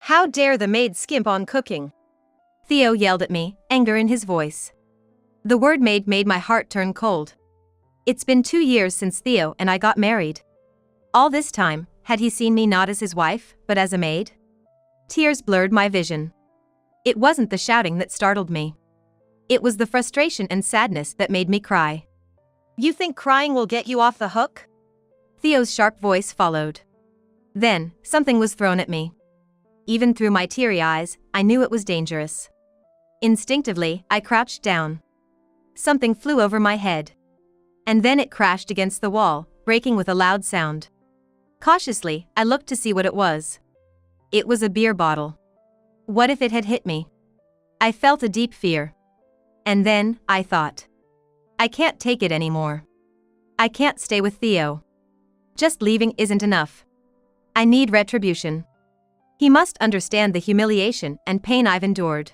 How dare the maid skimp on cooking? Theo yelled at me, anger in his voice. The word maid made my heart turn cold. It's been 2 years since Theo and I got married. All this time, had he seen me not as his wife, but as a maid? Tears blurred my vision. It wasn't the shouting that startled me. It was the frustration and sadness that made me cry. You think crying will get you off the hook? Theo's sharp voice followed. Then, something was thrown at me. Even through my teary eyes, I knew it was dangerous. Instinctively, I crouched down. Something flew over my head. And then it crashed against the wall, breaking with a loud sound. Cautiously, I looked to see what it was. It was a beer bottle. What if it had hit me? I felt a deep fear. And then, I thought. I can't take it anymore. I can't stay with Theo. Just leaving isn't enough. I need retribution. He must understand the humiliation and pain I've endured.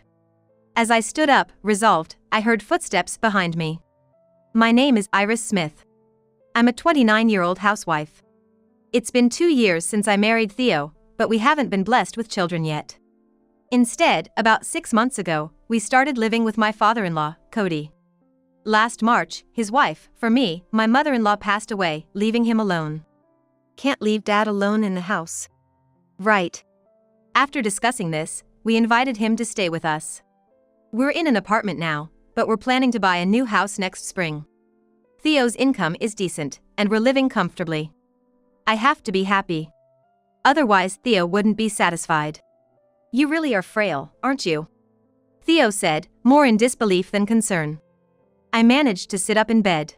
As I stood up, resolved, I heard footsteps behind me. My name is Iris Smith. I'm a 29-year-old housewife. It's been 2 years since I married Theo, but we haven't been blessed with children yet. Instead, about 6 months ago, we started living with my father-in-law, Cody. Last March, his wife, for me, my mother-in-law passed away, leaving him alone. Can't leave Dad alone in the house. Right. After discussing this, we invited him to stay with us. We're in an apartment now, but we're planning to buy a new house next spring. Theo's income is decent, and we're living comfortably. I have to be happy. Otherwise, Theo wouldn't be satisfied. You really are frail, aren't you? Theo said, more in disbelief than concern. I managed to sit up in bed.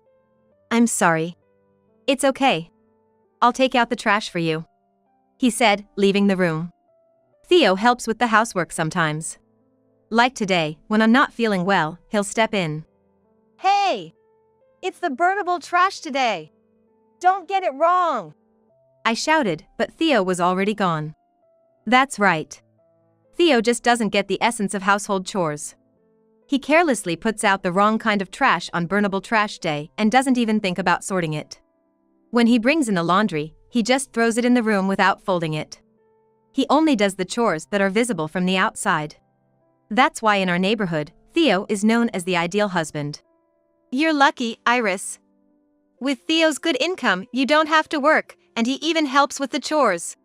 I'm sorry. It's okay. I'll take out the trash for you, he said, leaving the room. Theo helps with the housework sometimes. Like today, when I'm not feeling well, he'll step in. Hey! It's the burnable trash today! Don't get it wrong! I shouted, but Theo was already gone. That's right. Theo just doesn't get the essence of household chores. He carelessly puts out the wrong kind of trash on burnable trash day and doesn't even think about sorting it. When he brings in the laundry, he just throws it in the room without folding it. He only does the chores that are visible from the outside. That's why in our neighborhood, Theo is known as the ideal husband. You're lucky, Iris. With Theo's good income, you don't have to work, and he even helps with the chores.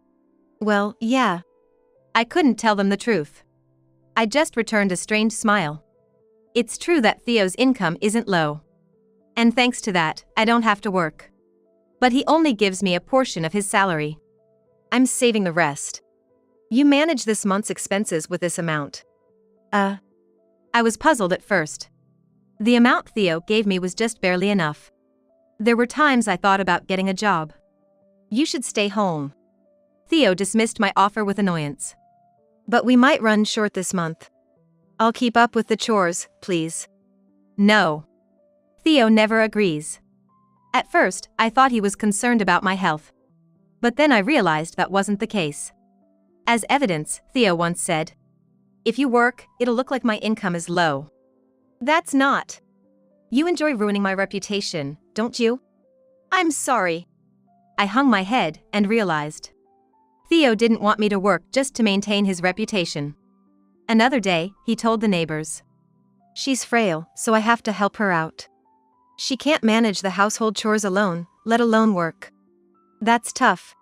Well, yeah. I couldn't tell them the truth. I just returned a strained smile. It's true that Theo's income isn't low. And thanks to that, I don't have to work. But he only gives me a portion of his salary. I'm saving the rest. You manage this month's expenses with this amount. I was puzzled at first. The amount Theo gave me was just barely enough. There were times I thought about getting a job. You should stay home. Theo dismissed my offer with annoyance. But we might run short this month. I'll keep up with the chores, please. No. Theo never agrees. At first, I thought he was concerned about my health. But then I realized that wasn't the case. As evidence, Theo once said, if you work, it'll look like my income is low. That's not. You enjoy ruining my reputation, don't you? I'm sorry. I hung my head and realized. Theo didn't want me to work just to maintain his reputation. Another day, he told the neighbors. She's frail, so I have to help her out. She can't manage the household chores alone, let alone work. That's tough.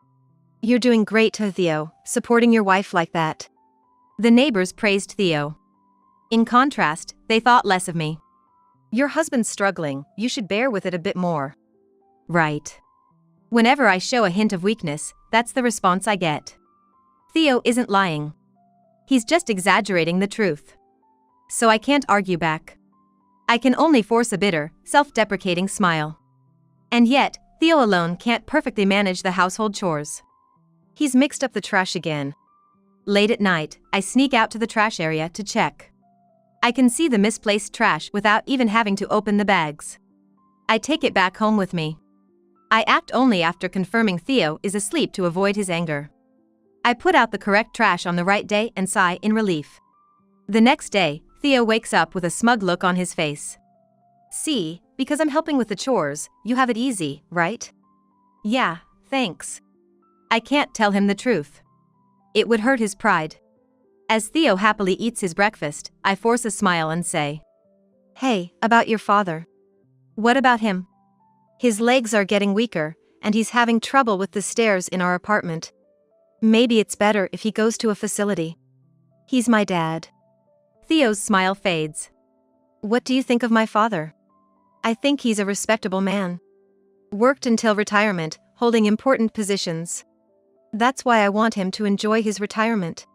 You're doing great, Theo, supporting your wife like that. The neighbors praised Theo. In contrast, they thought less of me. Your husband's struggling, you should bear with it a bit more. Right. Whenever I show a hint of weakness, that's the response I get. Theo isn't lying. He's just exaggerating the truth. So I can't argue back. I can only force a bitter, self-deprecating smile. And yet, Theo alone can't perfectly manage the household chores. He's mixed up the trash again. Late at night, I sneak out to the trash area to check. I can see the misplaced trash without even having to open the bags. I take it back home with me. I act only after confirming Theo is asleep to avoid his anger. I put out the correct trash on the right day and sigh in relief. The next day, Theo wakes up with a smug look on his face. See, because I'm helping with the chores, you have it easy, right? Yeah, thanks. I can't tell him the truth. It would hurt his pride. As Theo happily eats his breakfast, I force a smile and say, "Hey, about your father. What about him? His legs are getting weaker, and he's having trouble with the stairs in our apartment. Maybe it's better if he goes to a facility. He's my dad." Theo's smile fades. "What do you think of my father?" "I think he's a respectable man. Worked until retirement, holding important positions. That's why I want him to enjoy his retirement."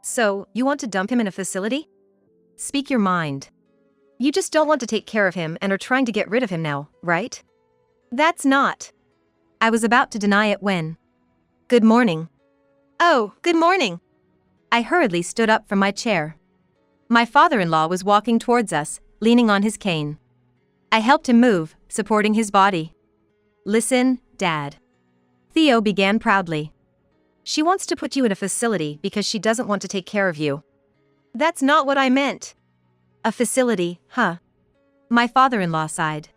"So, you want to dump him in a facility? Speak your mind. You just don't want to take care of him and are trying to get rid of him now, right?" "That's not." I was about to deny it when. "Good morning." "Oh, good morning." I hurriedly stood up from my chair. My father-in-law was walking towards us, leaning on his cane. I helped him move, supporting his body. "Listen, Dad." Theo began proudly. "She wants to put you in a facility because she doesn't want to take care of you." "That's not what I meant." "A facility, huh?" My father-in-law sighed.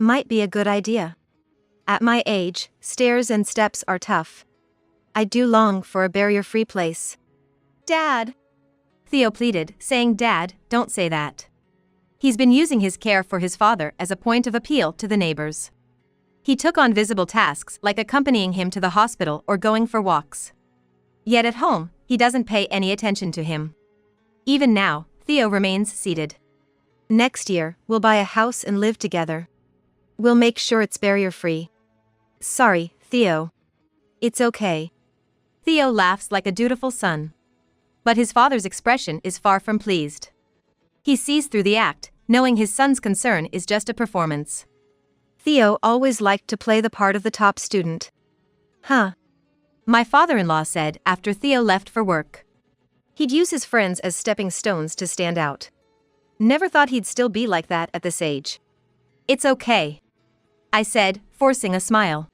"Might be a good idea. At my age, stairs and steps are tough. I do long for a barrier-free place." "Dad," Theo pleaded, saying, "Dad, don't say that." He's been using his care for his father as a point of appeal to the neighbors. He took on visible tasks like accompanying him to the hospital or going for walks. Yet at home, he doesn't pay any attention to him. Even now, Theo remains seated. "Next year, we'll buy a house and live together. We'll make sure it's barrier-free." "Sorry, Theo." "It's okay." Theo laughs like a dutiful son. But his father's expression is far from pleased. He sees through the act, knowing his son's concern is just a performance. "Theo always liked to play the part of the top student." "Huh?" My father-in-law said after Theo left for work. He'd use his friends as stepping stones to stand out. Never thought he'd still be like that at this age. "It's okay," I said, forcing a smile.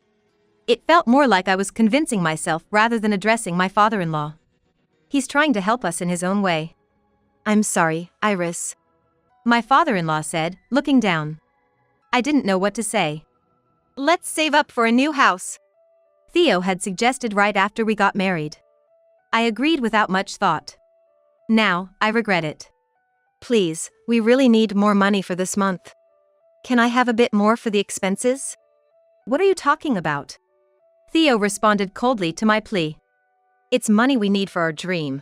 It felt more like I was convincing myself rather than addressing my father-in-law. He's trying to help us in his own way. "I'm sorry, Iris," my father-in-law said, looking down. I didn't know what to say. "Let's save up for a new house," Theo had suggested right after we got married. I agreed without much thought. Now, I regret it. "Please, we really need more money for this month. Can I have a bit more for the expenses?" "What are you talking about?" Theo responded coldly to my plea. "It's money we need for our dream.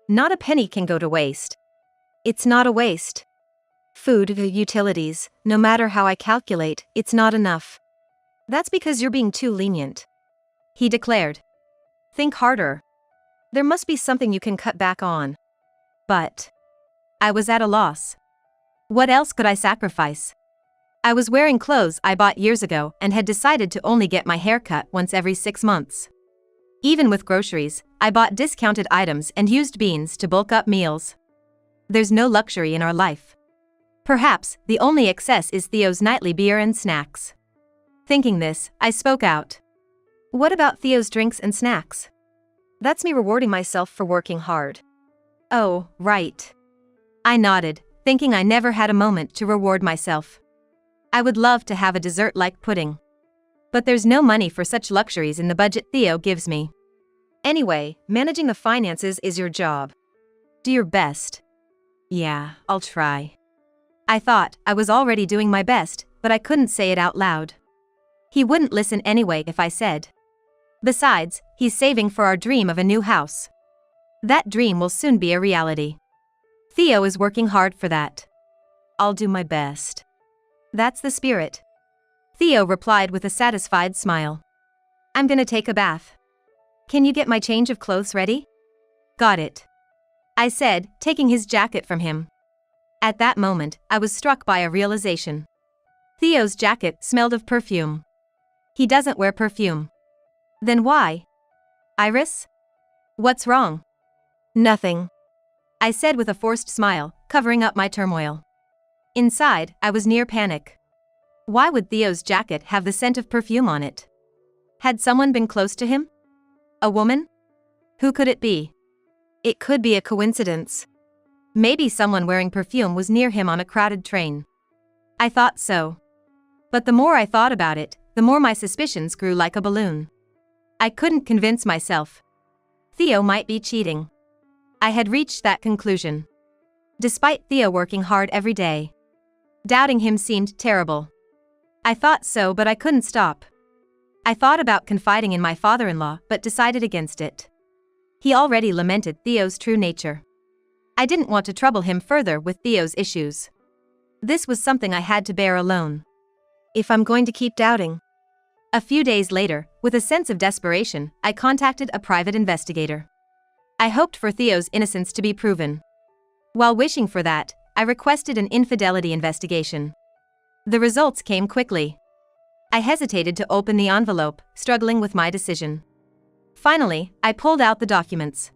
Not a penny can go to waste." "It's not a waste. Food, utilities, no matter how I calculate, it's not enough." "That's because you're being too lenient," he declared. "Think harder. There must be something you can cut back on." But I was at a loss. What else could I sacrifice? I was wearing clothes I bought years ago and had decided to only get my hair cut once every 6 months. Even with groceries, I bought discounted items and used beans to bulk up meals. There's no luxury in our life. Perhaps the only excess is Theo's nightly beer and snacks. Thinking this, I spoke out. "What about Theo's drinks and snacks?" "That's me rewarding myself for working hard." "Oh, right." I nodded, thinking I never had a moment to reward myself. I would love to have a dessert like pudding. But there's no money for such luxuries in the budget Theo gives me. "Anyway, managing the finances is your job. Do your best." "Yeah, I'll try." I thought I was already doing my best, but I couldn't say it out loud. He wouldn't listen anyway if I said. Besides, he's saving for our dream of a new house. That dream will soon be a reality. Theo is working hard for that. "I'll do my best." "That's the spirit," Theo replied with a satisfied smile. "I'm gonna take a bath. Can you get my change of clothes ready?" "Got it," I said, taking his jacket from him. At that moment, I was struck by a realization. Theo's jacket smelled of perfume. He doesn't wear perfume. Then why? "Iris? What's wrong?" "Nothing," I said with a forced smile, covering up my turmoil. Inside, I was near panic. Why would Theo's jacket have the scent of perfume on it? Had someone been close to him? A woman? Who could it be? It could be a coincidence. Maybe someone wearing perfume was near him on a crowded train. I thought so. But the more I thought about it, the more my suspicions grew like a balloon. I couldn't convince myself. Theo might be cheating. I had reached that conclusion. Despite Theo working hard every day. Doubting him seemed terrible. I thought so, but I couldn't stop. I thought about confiding in my father-in-law, but decided against it. He already lamented Theo's true nature. I didn't want to trouble him further with Theo's issues. This was something I had to bear alone. If I'm going to keep doubting. A few days later, with a sense of desperation, I contacted a private investigator. I hoped for Theo's innocence to be proven. While wishing for that, I requested an infidelity investigation. The results came quickly. I hesitated to open the envelope, struggling with my decision. Finally, I pulled out the documents.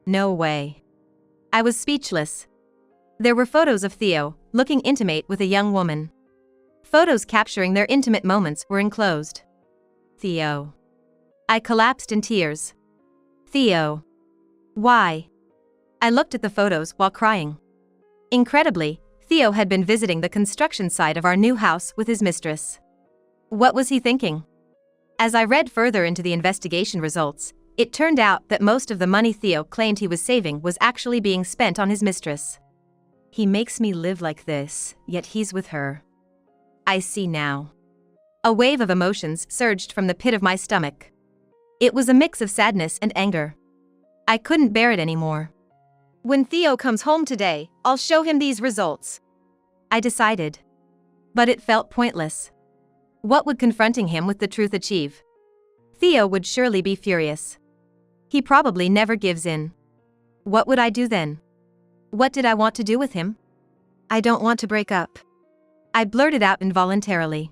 No way. I was speechless. There were photos of Theo, looking intimate with a young woman. Photos capturing their intimate moments were enclosed. Theo. I collapsed in tears. Theo. Why? I looked at the photos while crying. Incredibly, Theo had been visiting the construction site of our new house with his mistress. What was he thinking? As I read further into the investigation results, it turned out that most of the money Theo claimed he was saving was actually being spent on his mistress. He makes me live like this, yet he's with her. I see now. A wave of emotions surged from the pit of my stomach. It was a mix of sadness and anger. I couldn't bear it anymore. When Theo comes home today, I'll show him these results. I decided. But it felt pointless. What would confronting him with the truth achieve? Theo would surely be furious. He probably never gives in. What would I do then? What did I want to do with him? I don't want to break up. I blurted out involuntarily.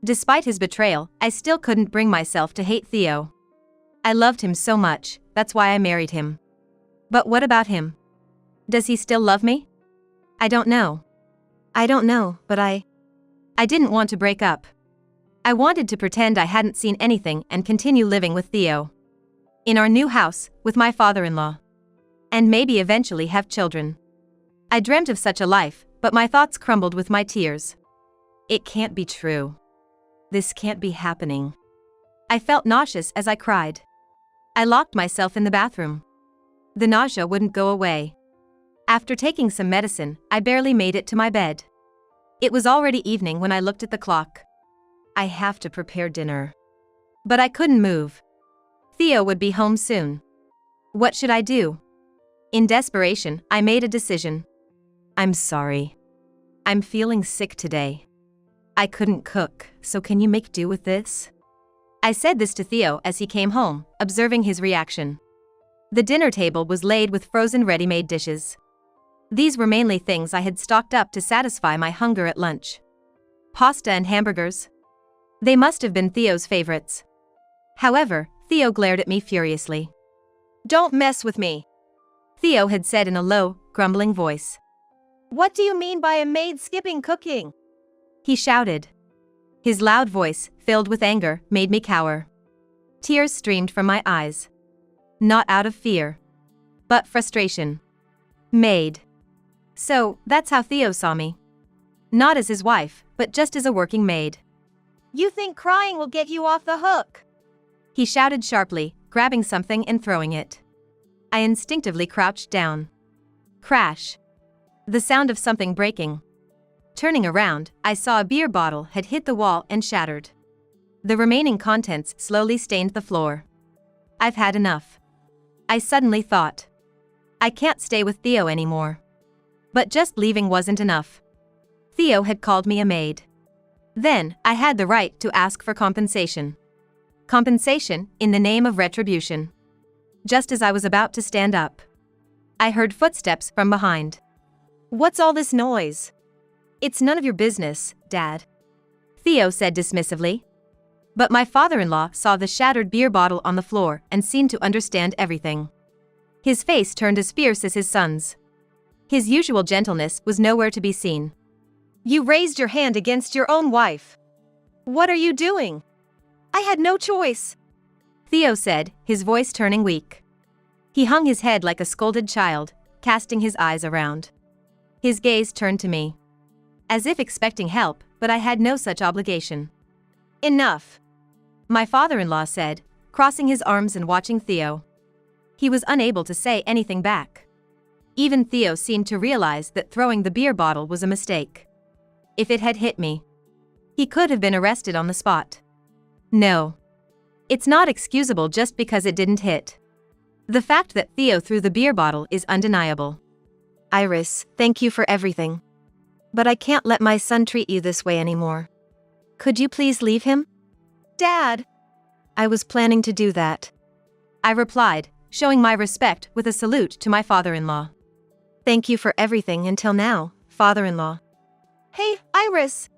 Despite his betrayal, I still couldn't bring myself to hate Theo. I loved him so much, that's why I married him. But what about him? Does he still love me? I don't know. But I didn't want to break up. I wanted to pretend I hadn't seen anything and continue living with Theo. In our new house, with my father-in-law. And maybe eventually have children. I dreamt of such a life, but my thoughts crumbled with my tears. It can't be true. This can't be happening. I felt nauseous as I cried. I locked myself in the bathroom. The nausea wouldn't go away. After taking some medicine, I barely made it to my bed. It was already evening when I looked at the clock. I have to prepare dinner. But I couldn't move. Theo would be home soon. What should I do? In desperation, I made a decision. I'm sorry. I'm feeling sick today. I couldn't cook, so can you make do with this? I said this to Theo as he came home, observing his reaction. The dinner table was laid with frozen ready-made dishes. These were mainly things I had stocked up to satisfy my hunger at lunch. Pasta and hamburgers. They must have been Theo's favorites. However, Theo glared at me furiously. Don't mess with me, Theo had said in a low, grumbling voice. What do you mean by a maid skipping cooking? He shouted. His loud voice, filled with anger, made me cower. Tears streamed from my eyes. Not out of fear, but frustration. Maid. So, that's how Theo saw me. Not as his wife, but just as a working maid. You think crying will get you off the hook? He shouted sharply, grabbing something and throwing it. I instinctively crouched down. Crash. The sound of something breaking. Turning around, I saw a beer bottle had hit the wall and shattered. The remaining contents slowly stained the floor. I've had enough. I suddenly thought. I can't stay with Theo anymore. But just leaving wasn't enough. Theo had called me a maid. Then, I had the right to ask for compensation. Compensation, in the name of retribution. Just as I was about to stand up, I heard footsteps from behind. What's all this noise? It's none of your business, Dad, Theo said dismissively. But my father-in-law saw the shattered beer bottle on the floor and seemed to understand everything. His face turned as fierce as his son's. His usual gentleness was nowhere to be seen. You raised your hand against your own wife. What are you doing? I had no choice, Theo said, his voice turning weak. He hung his head like a scolded child, casting his eyes around. His gaze turned to me. As if expecting help, but I had no such obligation. Enough, my father-in-law said, crossing his arms and watching Theo. He was unable to say anything back. Even Theo seemed to realize that throwing the beer bottle was a mistake. If it had hit me, he could have been arrested on the spot. No. It's not excusable just because it didn't hit. The fact that Theo threw the beer bottle is undeniable. Iris, thank you for everything. But I can't let my son treat you this way anymore. Could you please leave him? Dad! I was planning to do that. I replied, showing my respect with a salute to my father-in-law. Thank you for everything until now, father-in-law. Hey, Iris!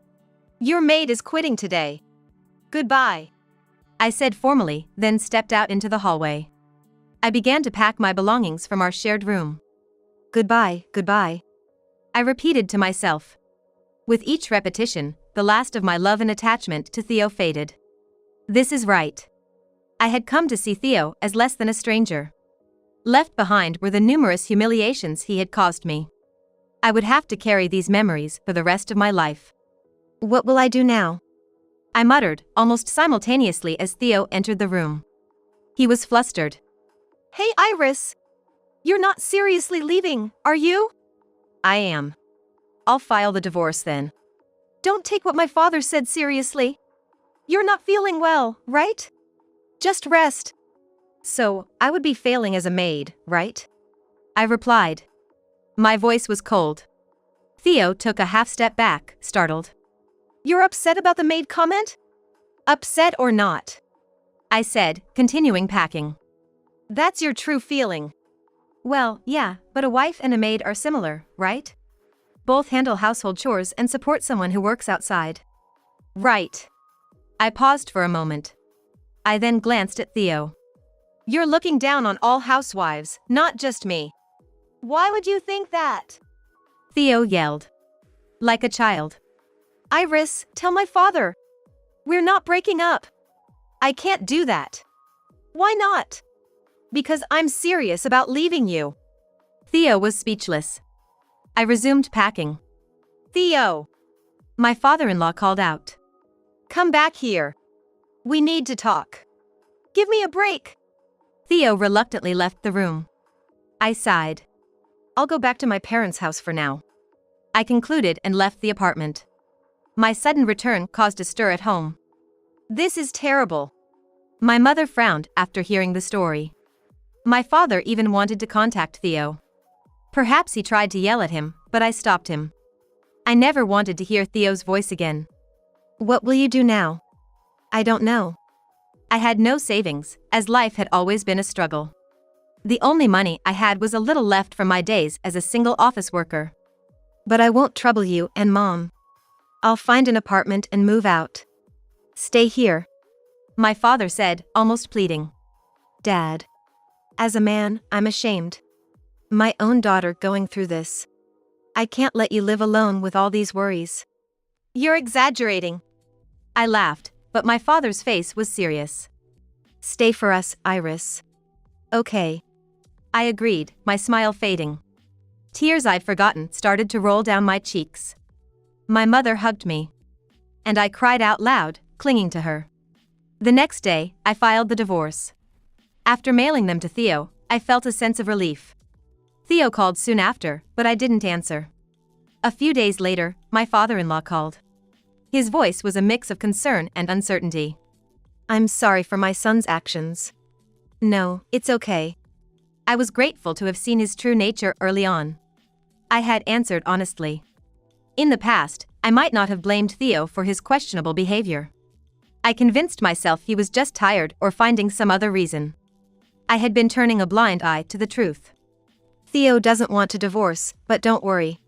Your maid is quitting today. Goodbye. I said formally, then stepped out into the hallway. I began to pack my belongings from our shared room. Goodbye, goodbye. I repeated to myself. With each repetition, the last of my love and attachment to Theo faded. This is right. I had come to see Theo as less than a stranger. Left behind were the numerous humiliations he had caused me. I would have to carry these memories for the rest of my life. What will I do now? I muttered, almost simultaneously as Theo entered the room. He was flustered. Hey, Iris! You're not seriously leaving, are you? I am. I'll file the divorce then. Don't take what my father said seriously. You're not feeling well, right? Just rest. So, I would be failing as a maid, right? I replied. My voice was cold. Theo took a half step back, startled. You're upset about the maid comment? Upset or not? I said, continuing packing. That's your true feeling. Well, yeah, but a wife and a maid are similar, right? Both handle household chores and support someone who works outside. Right. I paused for a moment. I then glanced at Theo. You're looking down on all housewives, not just me. Why would you think that? Theo yelled. Like a child. Iris, tell my father. We're not breaking up. I can't do that. Why not? Because I'm serious about leaving you. Theo was speechless. I resumed packing. Theo! My father-in-law called out. Come back here. We need to talk. Give me a break. Theo reluctantly left the room. I sighed. I'll go back to my parents' house for now. I concluded and left the apartment. My sudden return caused a stir at home. This is terrible. My mother frowned after hearing the story. My father even wanted to contact Theo. Perhaps he tried to yell at him, but I stopped him. I never wanted to hear Theo's voice again. What will you do now? I don't know. I had no savings, as life had always been a struggle. The only money I had was a little left from my days as a single office worker. But I won't trouble you and Mom. I'll find an apartment and move out. Stay here. My father said, almost pleading. Dad. As a man, I'm ashamed. My own daughter going through this. I can't let you live alone with all these worries. You're exaggerating. I laughed, but my father's face was serious. Stay for us, Iris. Okay. I agreed, my smile fading. Tears I'd forgotten started to roll down my cheeks. My mother hugged me. And I cried out loud, clinging to her. The next day, I filed the divorce. After mailing them to Theo, I felt a sense of relief. Theo called soon after, but I didn't answer. A few days later, my father-in-law called. His voice was a mix of concern and uncertainty. I'm sorry for my son's actions. No, it's okay. I was grateful to have seen his true nature early on. I had answered honestly. In the past, I might not have blamed Theo for his questionable behavior. I convinced myself he was just tired or finding some other reason. I had been turning a blind eye to the truth. Theo doesn't want to divorce, but don't worry.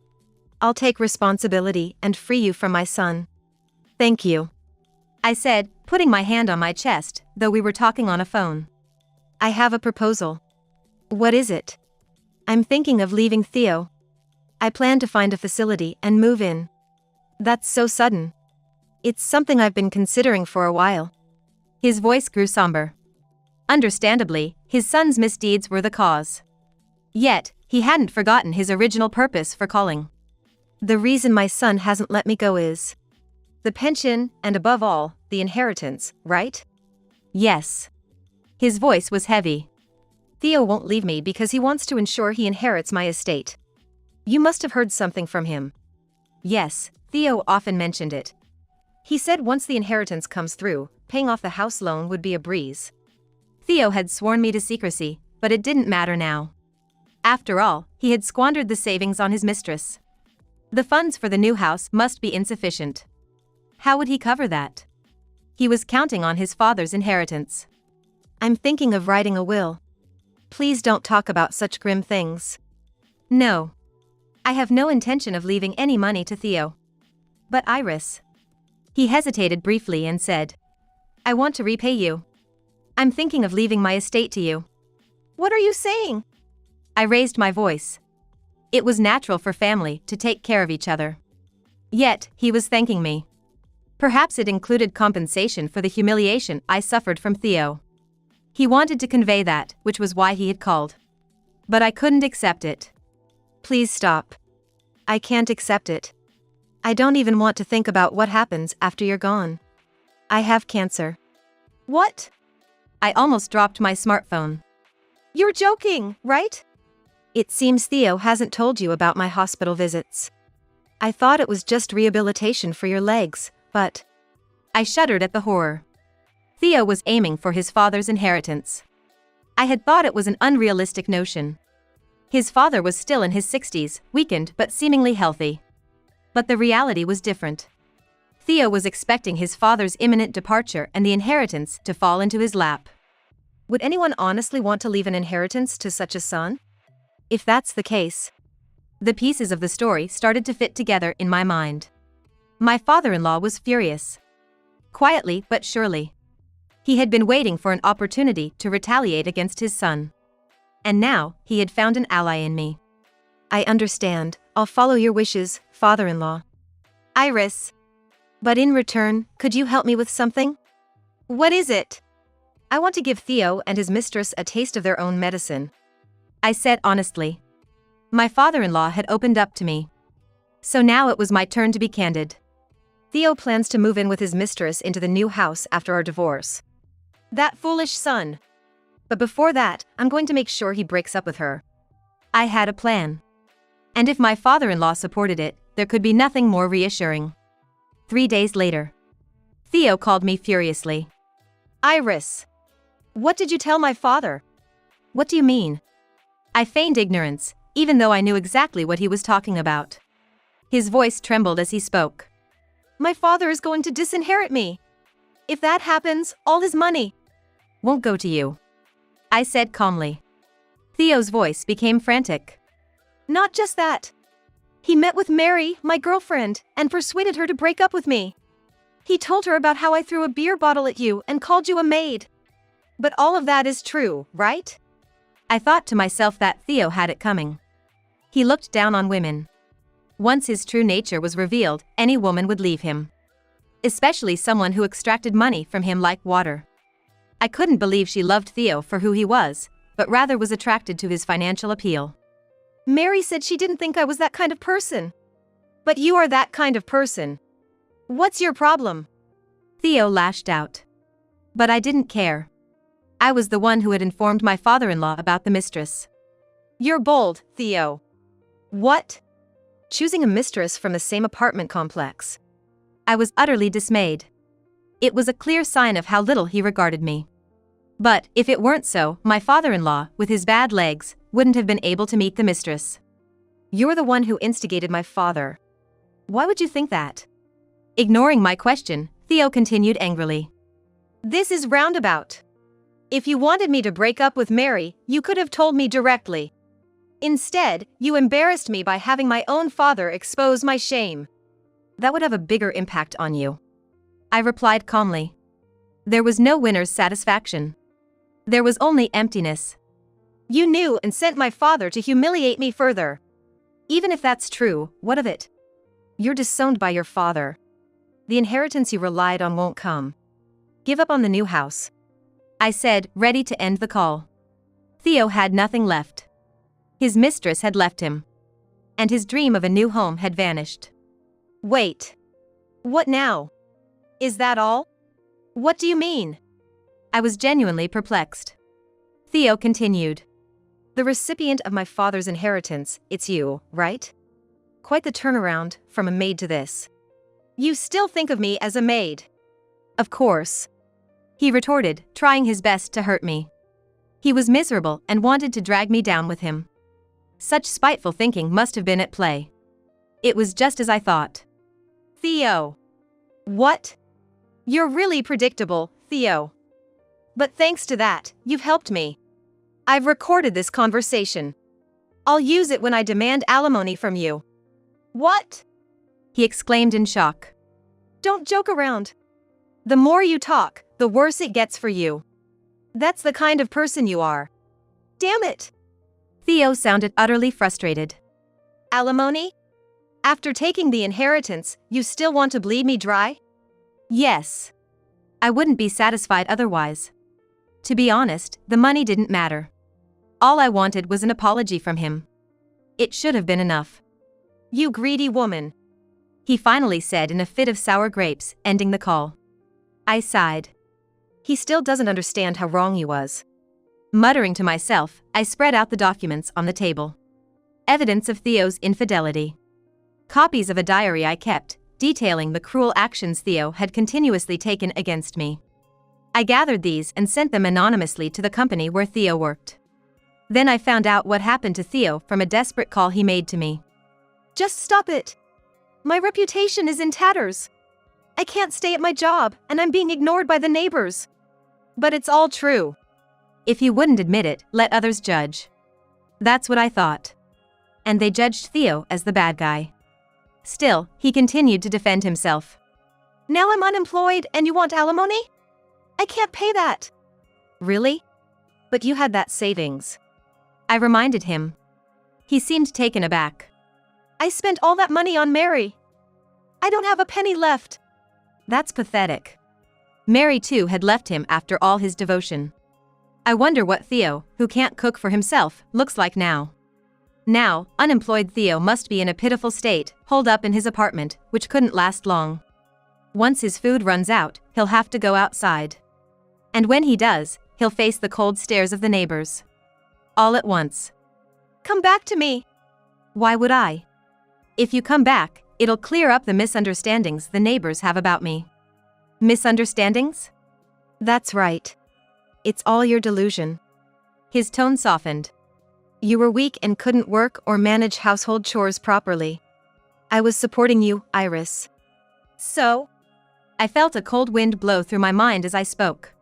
I'll take responsibility and free you from my son. Thank you. I said, putting my hand on my chest, though we were talking on a phone. I have a proposal. What is it? I'm thinking of leaving Theo. I plan to find a facility and move in. That's so sudden. It's something I've been considering for a while. His voice grew somber. Understandably, his son's misdeeds were the cause. Yet, he hadn't forgotten his original purpose for calling. The reason my son hasn't let me go is the pension, and above all, the inheritance, right? Yes. His voice was heavy. Theo won't leave me because he wants to ensure he inherits my estate. You must have heard something from him. Yes, Theo often mentioned it. He said once the inheritance comes through, paying off the house loan would be a breeze. Theo had sworn me to secrecy, but it didn't matter now. After all, he had squandered the savings on his mistress. The funds for the new house must be insufficient. How would he cover that? He was counting on his father's inheritance. I'm thinking of writing a will. Please don't talk about such grim things. No. I have no intention of leaving any money to Theo. But Iris. He hesitated briefly and said, I want to repay you. I'm thinking of leaving my estate to you. What are you saying? I raised my voice. It was natural for family to take care of each other. Yet, he was thanking me. Perhaps it included compensation for the humiliation I suffered from Theo. He wanted to convey that, which was why he had called. But I couldn't accept it. Please stop. I can't accept it. I don't even want to think about what happens after you're gone. I have cancer. What? I almost dropped my smartphone. You're joking, right? It seems Theo hasn't told you about my hospital visits. I thought it was just rehabilitation for your legs, but... I shuddered at the horror. Theo was aiming for his father's inheritance. I had thought it was an unrealistic notion. His father was still in his 60s, weakened but seemingly healthy. But the reality was different. Theo was expecting his father's imminent departure and the inheritance to fall into his lap. Would anyone honestly want to leave an inheritance to such a son? If that's the case... The pieces of the story started to fit together in my mind. My father-in-law was furious. Quietly but surely. He had been waiting for an opportunity to retaliate against his son. And now, he had found an ally in me. I understand. I'll follow your wishes, father-in-law. Iris. But in return, could you help me with something? What is it? I want to give Theo and his mistress a taste of their own medicine. I said honestly. My father-in-law had opened up to me. So now it was my turn to be candid. Theo plans to move in with his mistress into the new house after our divorce. That foolish son. But before that, I'm going to make sure he breaks up with her. I had a plan. And if my father-in-law supported it, there could be nothing more reassuring. 3 days later. Theo called me furiously. Iris. What did you tell my father? What do you mean? I feigned ignorance, even though I knew exactly what he was talking about. His voice trembled as he spoke. My father is going to disinherit me. If that happens, all his money won't go to you. I said calmly. Theo's voice became frantic. Not just that. He met with Mary, my girlfriend, and persuaded her to break up with me. He told her about how I threw a beer bottle at you and called you a maid. But all of that is true, right? I thought to myself that Theo had it coming. He looked down on women. Once his true nature was revealed, any woman would leave him. Especially someone who extracted money from him like water. I couldn't believe she loved Theo for who he was, but rather was attracted to his financial appeal. Mary said she didn't think I was that kind of person. But you are that kind of person. What's your problem? Theo lashed out. But I didn't care. I was the one who had informed my father-in-law about the mistress. You're bold, Theo. What? Choosing a mistress from the same apartment complex. I was utterly dismayed. It was a clear sign of how little he regarded me. But, if it weren't so, my father-in-law, with his bad legs, wouldn't have been able to meet the mistress. You're the one who instigated my father. Why would you think that? Ignoring my question, Theo continued angrily. This is roundabout. If you wanted me to break up with Mary, you could have told me directly. Instead, you embarrassed me by having my own father expose my shame. That would have a bigger impact on you. I replied calmly. There was no winner's satisfaction. There was only emptiness. You knew and sent my father to humiliate me further. Even if that's true, what of it? You're disowned by your father. The inheritance you relied on won't come. Give up on the new house. I said, ready to end the call. Theo had nothing left. His mistress had left him. And his dream of a new home had vanished. Wait. What now? Is that all? What do you mean? I was genuinely perplexed. Theo continued. The recipient of my father's inheritance, it's you, right? Quite the turnaround from a maid to this. You still think of me as a maid? Of course. He retorted, trying his best to hurt me. He was miserable and wanted to drag me down with him. Such spiteful thinking must have been at play. It was just as I thought. Theo. What? You're really predictable, Theo. But thanks to that, you've helped me. I've recorded this conversation. I'll use it when I demand alimony from you. What? He exclaimed in shock. Don't joke around. The more you talk, the worse it gets for you. That's the kind of person you are. Damn it! Theo sounded utterly frustrated. Alimony? After taking the inheritance, you still want to bleed me dry? Yes. I wouldn't be satisfied otherwise. To be honest, the money didn't matter. All I wanted was an apology from him. It should have been enough. You greedy woman. He finally said in a fit of sour grapes, ending the call. I sighed. He still doesn't understand how wrong he was. Muttering to myself, I spread out the documents on the table. Evidence of Theo's infidelity. Copies of a diary I kept, detailing the cruel actions Theo had continuously taken against me. I gathered these and sent them anonymously to the company where Theo worked. Then I found out what happened to Theo from a desperate call he made to me. Just stop it. My reputation is in tatters. I can't stay at my job, and I'm being ignored by the neighbors. But it's all true. If you wouldn't admit it, let others judge. That's what I thought. And they judged Theo as the bad guy. Still, he continued to defend himself. Now I'm unemployed and you want alimony? I can't pay that. Really? But you had that savings. I reminded him. He seemed taken aback. I spent all that money on Mary. I don't have a penny left. That's pathetic. Mary too had left him after all his devotion. I wonder what Theo, who can't cook for himself, looks like now. Now, unemployed Theo must be in a pitiful state, holed up in his apartment, which couldn't last long. Once his food runs out, he'll have to go outside. And when he does, he'll face the cold stares of the neighbors. All at once. Come back to me. Why would I? If you come back, it'll clear up the misunderstandings the neighbors have about me. Misunderstandings? That's right. It's all your delusion. His tone softened. You were weak and couldn't work or manage household chores properly. I was supporting you, Iris. So? I felt a cold wind blow through my mind as I spoke.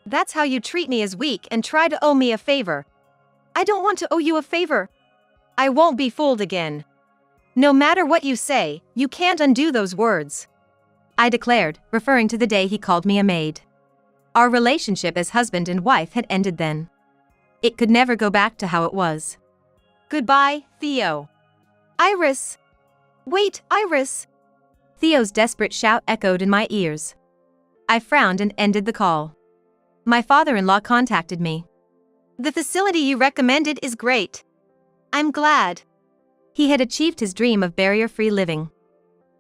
That's how you treat me as weak and try to owe me a favor. I don't want to owe you a favor. I won't be fooled again. No matter what you say, you can't undo those words. I declared, referring to the day he called me a maid. Our relationship as husband and wife had ended then. It could never go back to how it was. Goodbye, Theo. Iris. Wait, Iris. Theo's desperate shout echoed in my ears. I frowned and ended the call. My father-in-law contacted me. The facility you recommended is great. I'm glad. He had achieved his dream of barrier-free living.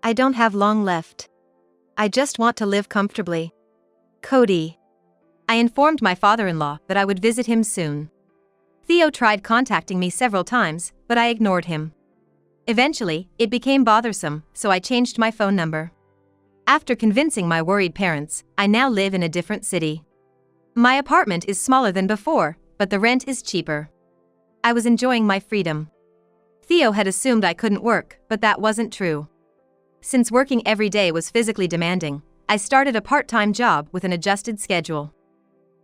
I don't have long left. I just want to live comfortably. Cody. I informed my father-in-law that I would visit him soon. Theo tried contacting me several times, but I ignored him. Eventually, it became bothersome, so I changed my phone number. After convincing my worried parents, I now live in a different city. My apartment is smaller than before, but the rent is cheaper. I was enjoying my freedom. Theo had assumed I couldn't work, but that wasn't true. Since working every day was physically demanding, I started a part-time job with an adjusted schedule.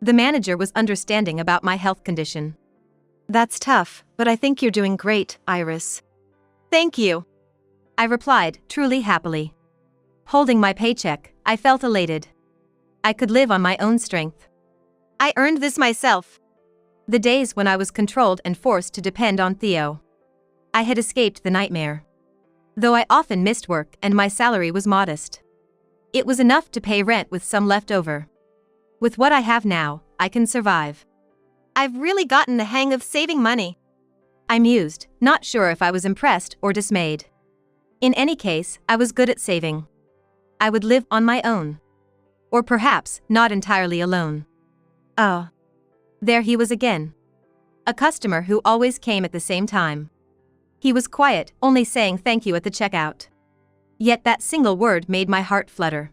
The manager was understanding about my health condition. That's tough, but I think you're doing great, Iris. Thank you. I replied, truly happily. Holding my paycheck, I felt elated. I could live on my own strength. I earned this myself. The days when I was controlled and forced to depend on Theo. I had escaped the nightmare. Though I often missed work and my salary was modest. It was enough to pay rent with some left over. With what I have now, I can survive. I've really gotten the hang of saving money. I mused, not sure if I was impressed or dismayed. In any case, I was good at saving. I would live on my own. Or perhaps, not entirely alone. Oh. There he was again. A customer who always came at the same time. He was quiet, only saying thank you at the checkout. Yet that single word made my heart flutter.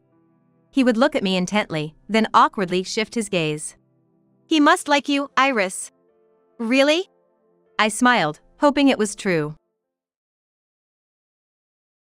He would look at me intently, then awkwardly shift his gaze. He must like you, Iris. Really? I smiled, hoping it was true.